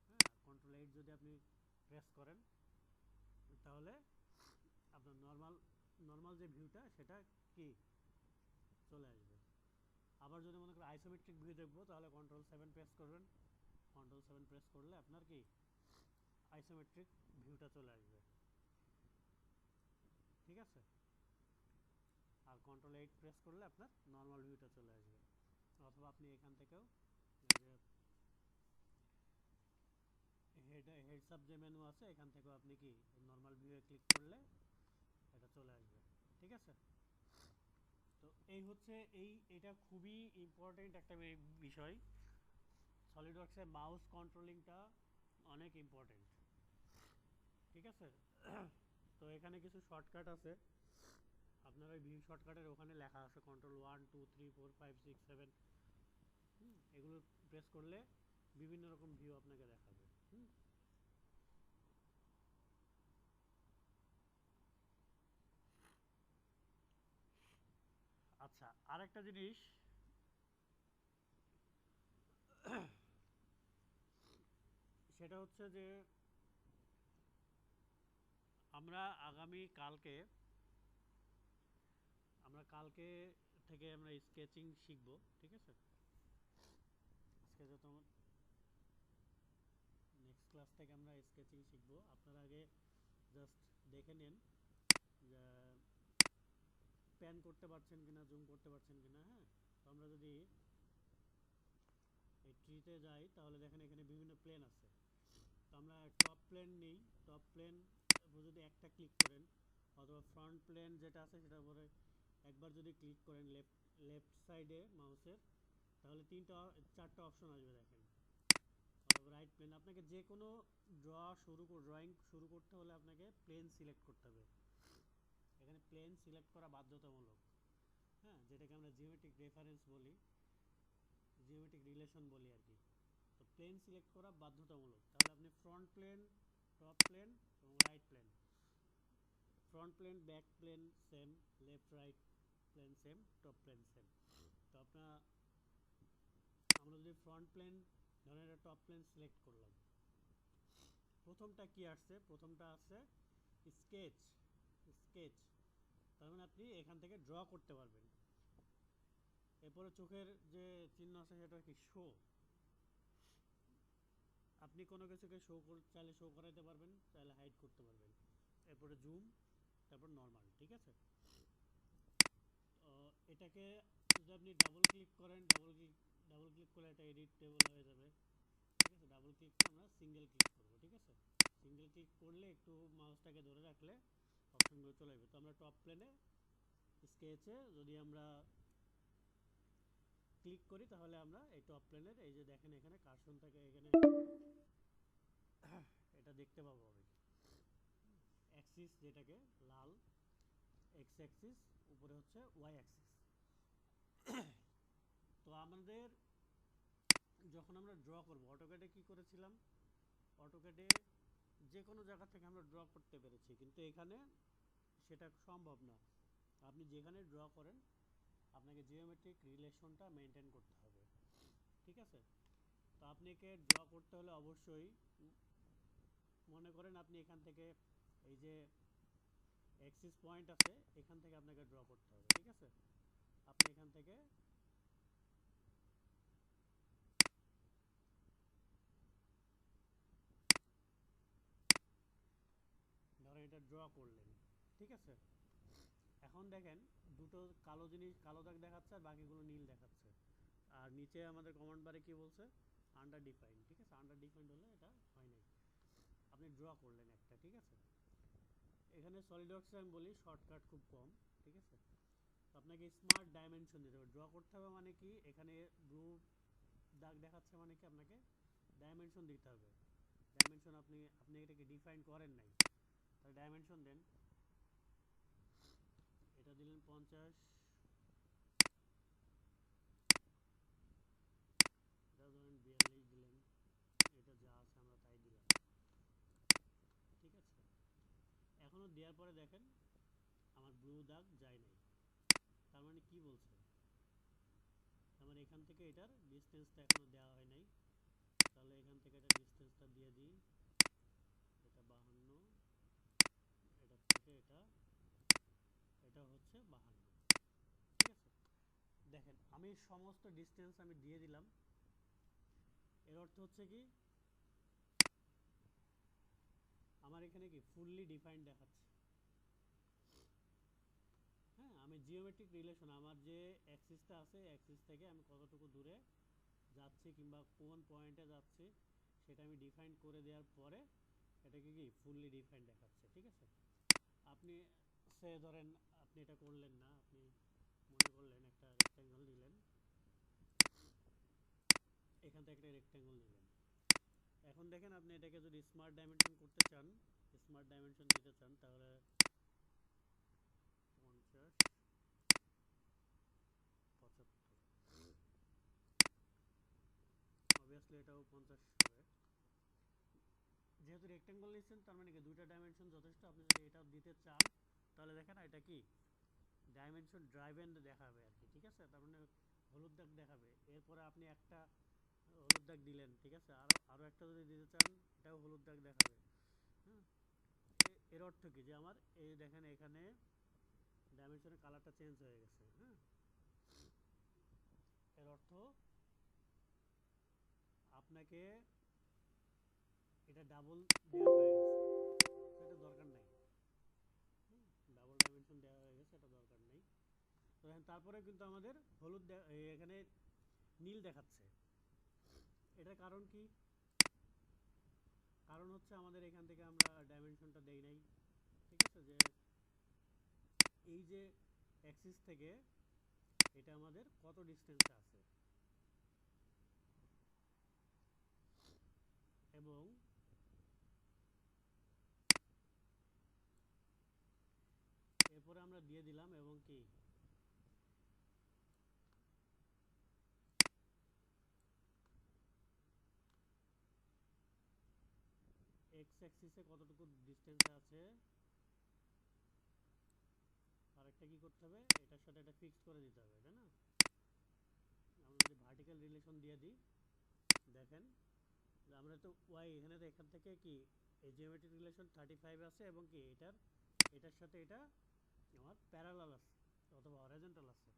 হ্যাঁ, কন্ট্রোল 8 যদি আপনি প্রেস করেন তাহলে আপনার নর্মাল যে ভিউটা সেটা কি চলে আসবে। আবার যদি মনে করেন আইসোমেট্রিক ভিউ দেখবো তাহলে কন্ট্রোল 7 প্রেস করবেন, কন্ট্রোল 7 প্রেস করলে আপনার কি আইসোমেট্রিক ভিউটা চলে আসবে। ঠিক আছে, আর কন্ট্রোল 8 প্রেস করলে আপনার নর্মাল ভিউটা চলে আসবে। অথবা আপনি এখান থেকেও হেডস আপ যে মেনু আছে এখান থেকেও আপনি কি নর্মাল ভিউয়ে ক্লিক করলে এটা চলে আসবে। ঠিক আছে, তো এই হচ্ছে এটা খুবই ইম্পর্টেন্ট একটা বিষয়। সলিডওয়ার্কসে মাউস কন্ট্রোলিংটা অনেক ইম্পর্টেন্ট। ঠিক আছে, তো এখানে কিছু শর্টকাট আছে, আপনার ওই ভিউ শর্টকাটের ওখানে লেখা আছে Ctrl 1 2 3 4 5 6 7, এগুলো প্রেস করলে বিভিন্ন রকম ভিউ আপনাকে দেখাবে। আচ্ছা, আরেকটা জিনিস, সেটা হচ্ছে যে আমরা কালকে থেকে আমরা স্কেচিং শিখব। ঠিক আছে, স্কেচে তো নেক্সট ক্লাস থেকে আমরা স্কেচিং শিখব। আপনারা আগে জাস্ট দেখে নিন যে প্যান করতে পারছেন কিনা, জুম করতে পারছেন কিনা। হ্যাঁ, তো আমরা যদি এই ট্রিতে যাই তাহলে দেখেন এখানে বিভিন্ন প্লেন আছে। তো আমরা টপ প্লেন নেই, টপ প্লেন যদি একটা ক্লিক করেন, অথবা ফ্রন্ট প্লেন যেটা আছে সেটার উপরে একবার যদি ক্লিক করেন লেফট সাইডে মাউসের, তাহলে 4টা অপশন আসবে দেখেন। অথবা রাইট প্লেন, আপনাকে যে কোনো ড্রয়িং শুরু করতে হলে আপনাকে প্লেন সিলেক্ট করতে হবে। এখানে প্লেন সিলেক্ট করা বাধ্যতামূলক। হ্যাঁ, যেটাকে আমরা জিওমেট্রিক রেফারেন্স বলি, জিওমেট্রিক রিলেশন বলি আর কি। তো প্লেন সিলেক্ট করা বাধ্যতামূলক। তাহলে আপনি ফ্রন্ট প্লেন, টপ প্লেন এবং right plane, front plane, back plane same, left right plane same, top plane same. তো আমরা যদি ফ্রন্ট প্লেন ধরেন একটা টপ প্লেন সিলেক্ট করলাম, প্রথমটা কি আসছে? প্রথমটা আসছে স্কেচ। স্কেচ তার মানে আপনি এখান থেকে ড্র করতে পারবেন। এরপরে চোখের যে চিহ্ন আছে সেটা কি শো, আপনি কোনো কিছুকে চাইলে শো করাইতে পারবেন, চাইলে হাইড করতে পারবেন। এরপরে জুম, তারপর নর্মাল। ঠিক আছে, এটাকে যদি আপনি ডাবল ক্লিক করেন, ডাবল ক্লিক করলে এটা এডিট টেবল হয়ে যাবে। ঠিক আছে, ডাবল ক্লিক করে আমরা সিঙ্গেল ক্লিক করবো। ঠিক আছে, সিঙ্গেল ক্লিক করলে একটু মাউসটাকে ধরে রাখলে অপশনগুলো চলে যাবে। তো আমরা টপ প্লেনে স্কেচে যদি আমরা ক্লিক করি তাহলে আমরা এই টপ প্লেনের এই যে দেখেন এখানে কার্সন থাকে, এখানে এটা দেখতে পাবো আমি। অ্যাক্সিস যেটাকে লাল, এক্স অ্যাক্সিস, উপরে হচ্ছে ওয়াই অ্যাক্সিস। তো আমাদের যখন আমরা ড্র করব, অটোক্যাডে কি করেছিলাম, অটোক্যাডে যে কোনো জায়গা থেকে আমরা ড্র করতে পেরেছি, কিন্তু এখানে সেটা সম্ভব না। আপনি যেখানে ড্র করেন আপনাকে জিওমেট্রিক রিলেশনটা মেনটেন করতে হবে, ঠিক আছে? তো আপনাকে ড্র করতে হলে অবশ্যই মনে করেন আপনি এখান থেকে এই যে অ্যাক্সিস পয়েন্ট আছে, এখান থেকে আপনাকে ড্র করতে হবে, ঠিক আছে? আপনি এখান থেকে ধরেন এটা ড্র করলেন, ঠিক আছে? এখন দেখেন দুটো কালো জিনিস, কালো দাগ দেখাচ্ছে আর বাকিগুলো নীল দেখাচ্ছে। আর নিচে আমাদের কমান্ড বারে কি বলছে, আন্ডার ডিফাইন, ঠিক আছে? আন্ডার ডিফাইন্ড হলে এটা হয় নাই, আপনি ড্র করলেন একটা, ঠিক আছে? এখানে সলিডওয়ার্কসে আমি বলি শর্টকাট খুব কম, ঠিক আছে? তো আপনাকে স্মার্ট ডাইমেনশন দিতে হবে। ড্র করতে হবে মানে কি, এখানে ব্লু দাগ দেখাচ্ছে মানে কি আপনাকে ডাইমেনশন দিতে হবে। ডাইমেনশন আপনি আপনি এটাকে ডিফাইন করেন নাই, তাহলে ডাইমেনশন দেন। এটা দিলেন 50, এটা ধরেন 42 দিলেন, এটা যা আছে আমরা তাই দিলাম, ঠিক আছে? এখনও দেওয়ার পরে দেখেন আমার ব্লু দাগ যায় নাই, তার মানে কি বলছে, তার মানে এখান থেকে এটার ডিস্টেন্সটা এখনও দেওয়া হয় নাই। তাহলে এখান থেকে এটা ডিস্টেন্সটা দিয়ে দিই, এটা 52, এটা থেকে এটা, এটা হচ্ছে 52, ঠিক আছে? দেখেন আমি সমস্ত ডিস্টেন্স আমি দিয়ে দিলাম, এর অর্থ হচ্ছে কি আমার এখানে কি ফুললি ডিফাইন্ড দেখাচ্ছে। হ্যাঁ, আমি জিওমেট্রিক রিলেশন আমার যে অ্যাক্সিসটা আছে, অ্যাক্সিস থেকে আমি কতটুকু দূরে যাচ্ছি কিংবা কোন পয়েন্টে যাচ্ছি সেটা আমি ডিফাইন করে দেওয়ার পরে এটাকে কি ফুললি ডিফাইন্ড দেখাচ্ছে, ঠিক আছে? আপনি সে ধরেন আপনি এটা করলেন না, আপনি মনে করলেন একটা রেক্ট্যাঙ্গল নিলেন, এখান থেকে একটা রেক্ট্যাঙ্গল নিলেন। এখন দেখেন আপনি এটাকে যদি স্মার্ট ডাইমেনশন করতে চান, স্মার্ট ডাইমেনশন দিতে চান, তাহলে 50, 75, অবভিয়াসলি এটাও 50 হবে। যেহেতু রেক্ট্যাঙ্গল নিচ্ছেন তার মানে কি দুইটা ডাইমেনশন যথেষ্ট। আপনি যদি এটা দিতে চান তাহলে দেখেন এটা কি ডাইমেনশন ড্রাইভেন দেখাবে আর কি, ঠিক আছে? তার মানে হলুদ দাগ দেখাবে। এরপরে আপনি একটা হলুদ দাগ দিলেন, ঠিক আছে? আরও একটা যদি দিতে চান এটাও হলুদ দাগ দেখাবে। হ্যাঁ, এর অর্থ কি যে আমার এই দেখেন এখানে ডাইমেনশনের কালারটা চেঞ্জ হয়ে গেছে। হ্যাঁ, এর অর্থ আপনাকে এটা ডাবল দেওয়া হয়ে গেছে, সেটা দরকার নাই। ডাবল ডাইমেনশন দেওয়া হয়ে গেছে, এটা দরকার নেই। তো দেখেন তারপরে কিন্তু আমাদের হলুদ এখানে নীল দেখাচ্ছে। এটার কারণ কি? কারণ হচ্ছে আমাদের এখান থেকে আমরা ডাইমেনশনটা দেই নাই, ঠিক আছে? যে এই যে অ্যাক্সিস থেকে এটা আমাদের কত ডিস্টেন্সে আছে, এবং এরপরে আমরা দিয়ে দিলাম এবং কি এক্স অ্যাক্সিসে কতটুকু ডিস্টেন্সে আছে। আরেকটা কি করতে হবে, এটার সাথে এটা ফিক্স করে দিতে হবে, তাই না? আমরা যদি ভার্টিক্যাল রিলেশন দিয়ে দিই, দেখেন আমরা তো ওয়াই এখানে তো এখান থেকে কি এই জিওমেট্রিক রিলেশন 35 আছে এবং কি এটার সাথে এটা আমার প্যারালাল আছে অথবা হরাইজন্টাল আছে।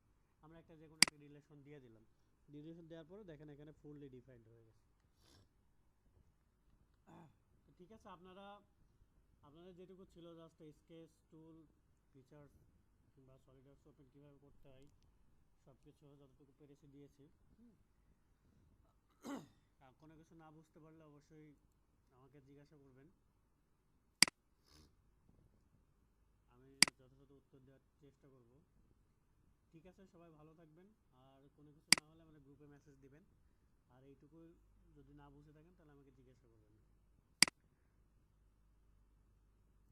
আমরা একটা যে কোনো একটা রিলেশন দিয়ে দিলাম, রিলেশন দেওয়ার পরে দেখেন এখানে ফুললি ডিফাইন্ড হয়ে গেছে। তো ঠিক আছে, আপনাদের যেটুকু ছিল জাস্ট স্কেচ টুল ফিচার্স কিংবা সলিডওয়ার্কস ওপেন কীভাবে করতে হয় সব কিছু যতটুকু পেরেছি দিয়েছি। আর কোনো কিছু না বুঝতে পারলে অবশ্যই আমাকে জিজ্ঞাসা করবেন, আমি যথাযথ উত্তর দেওয়ার চেষ্টা করব। ঠিক আছে, সবাই ভালো থাকবেন। আর কোনো কিছু না হলে আমাদের গ্রুপে মেসেজ দিবেন। আর এইটুকু যদি না বুঝে থাকেন তাহলে আমাকে জিজ্ঞাসা করবেন।